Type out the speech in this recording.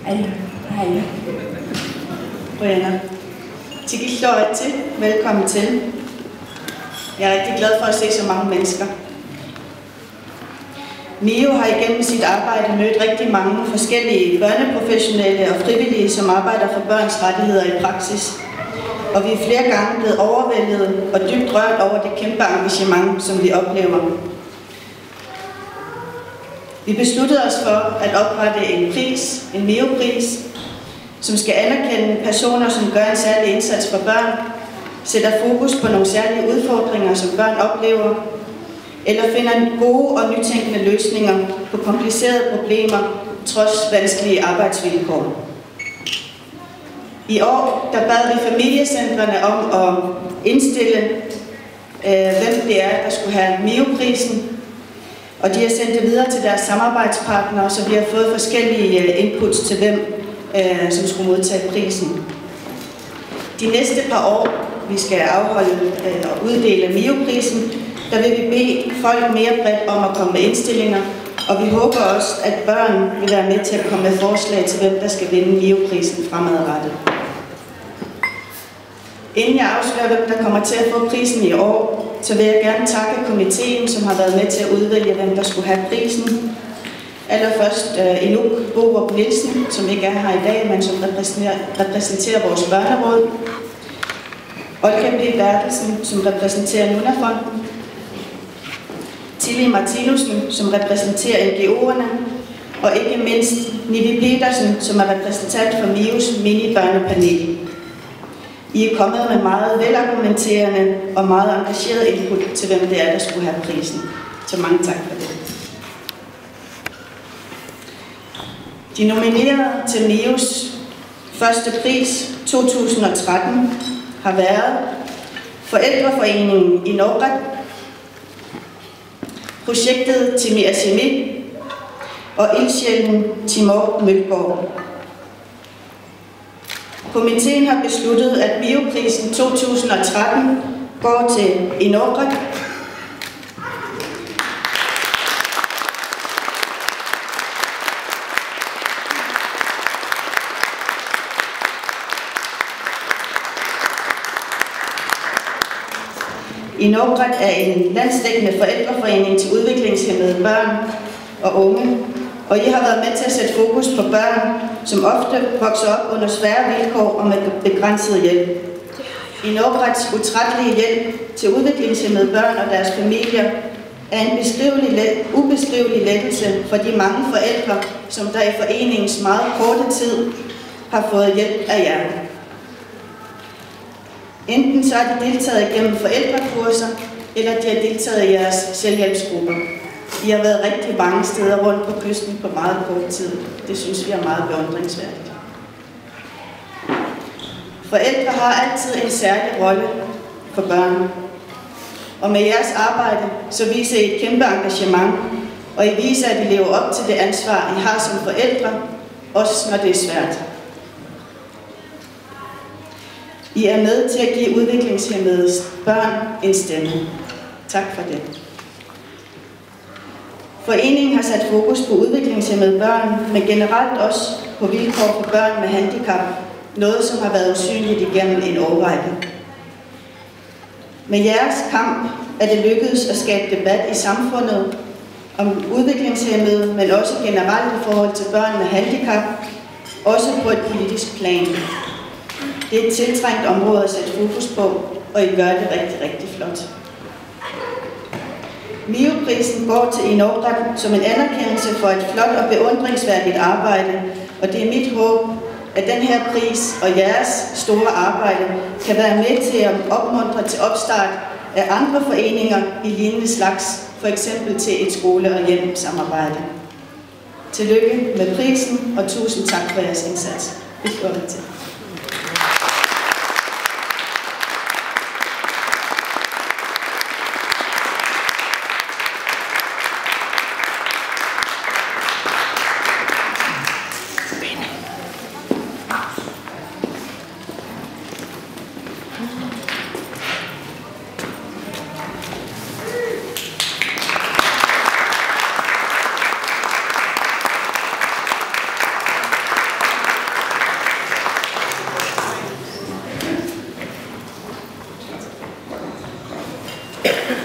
Hej. Brianna. Tikilloati, velkommen til. Jeg er rigtig glad for at se så mange mennesker. MIO har igennem sit arbejde mødt rigtig mange forskellige børneprofessionelle og frivillige, som arbejder for børns rettigheder i praksis. Og vi er flere gange blevet overvældet og dybt rørt over det kæmpe engagement, som vi oplever. Vi besluttede os for at oprette en pris, en MIO-pris, som skal anerkende personer, som gør en særlig indsats for børn, sætter fokus på nogle særlige udfordringer, som børn oplever, eller finder gode og nytænkende løsninger på komplicerede problemer, trods vanskelige arbejdsvilkår. I år der bad vi familiecentrene om at indstille, hvem det er, der skulle have MIO-prisen, og de har sendt det videre til deres samarbejdspartnere, så vi har fået forskellige inputs til hvem, som skulle modtage prisen. De næste par år, vi skal afholde og uddele MIO-prisen, der vil vi bede folk mere bredt om at komme med indstillinger, og vi håber også, at børn vil være med til at komme med forslag til, hvem der skal vinde MIO-prisen fremadrettet. Inden jeg afslører, hvem der kommer til at få prisen i år, så vil jeg gerne takke komiteen, som har været med til at udvælge, hvem der skulle have prisen. Allerførst Inuk Borup Nielsen, som ikke er her i dag, men som repræsenterer vores børneråd. Olga B. Bertelsen, som repræsenterer Nunafonden. Tilly Martinussen, som repræsenterer NGO'erne. Og ikke mindst Nivi Petersen, som er repræsentant for MIO's mini-børnepanel. I er kommet med meget velargumenterende og meget engageret input til, hvem det er, der skulle have prisen. Så mange tak for det. De nominerede til MIO's første pris 2013 har været Forældreforeningen i Norge, projektet Timi Asimi og ildsjælen Timor Mølgaard. Komiteen har besluttet, at MIO-prisen 2013 går til Norge. Norge er en landsdækkende forældreforening til udviklingshæmmede børn og unge, og I har været med til at sætte fokus på børn, som ofte vokser op under svære vilkår og med begrænset hjælp. Norges utrættelige hjælp til udviklingshæmmede børn og deres familier er en ubeskrivelig lettelse for de mange forældre, som der i foreningens meget korte tid har fået hjælp af jer. Enten så har de deltaget gennem forældrekurser, eller de har deltaget i jeres selvhjælpsgrupper. I har været rigtig mange steder rundt på kysten på meget kort tid. Det synes vi er meget beundringsværdigt. Forældre har altid en særlig rolle for børn. Og med jeres arbejde, så viser I et kæmpe engagement, og I viser, at I lever op til det ansvar, I har som forældre, også når det er svært. I er med til at give udviklingshæmmede børn en stemme. Tak for det. Foreningen har sat fokus på udviklingshæmmede børn, men generelt også på vilkår for børn med handicap, noget som har været usynligt igennem en årrække. Med jeres kamp er det lykkedes at skabe debat i samfundet om udviklingshæmmede, men også generelt i forhold til børn med handicap, også på et politisk plan. Det er et tiltrængt område at sætte fokus på, og I gør det rigtig, rigtig flot. MIO-prisen går til Norge som en anerkendelse for et flot og beundringsværdigt arbejde, og det er mit håb, at den her pris og jeres store arbejde kan være med til at opmuntre til opstart af andre foreninger i lignende slags, for eksempel til et skole- og hjem-samarbejde. Tillykke med prisen, og tusind tak for jeres indsats. Det går det til. Tak.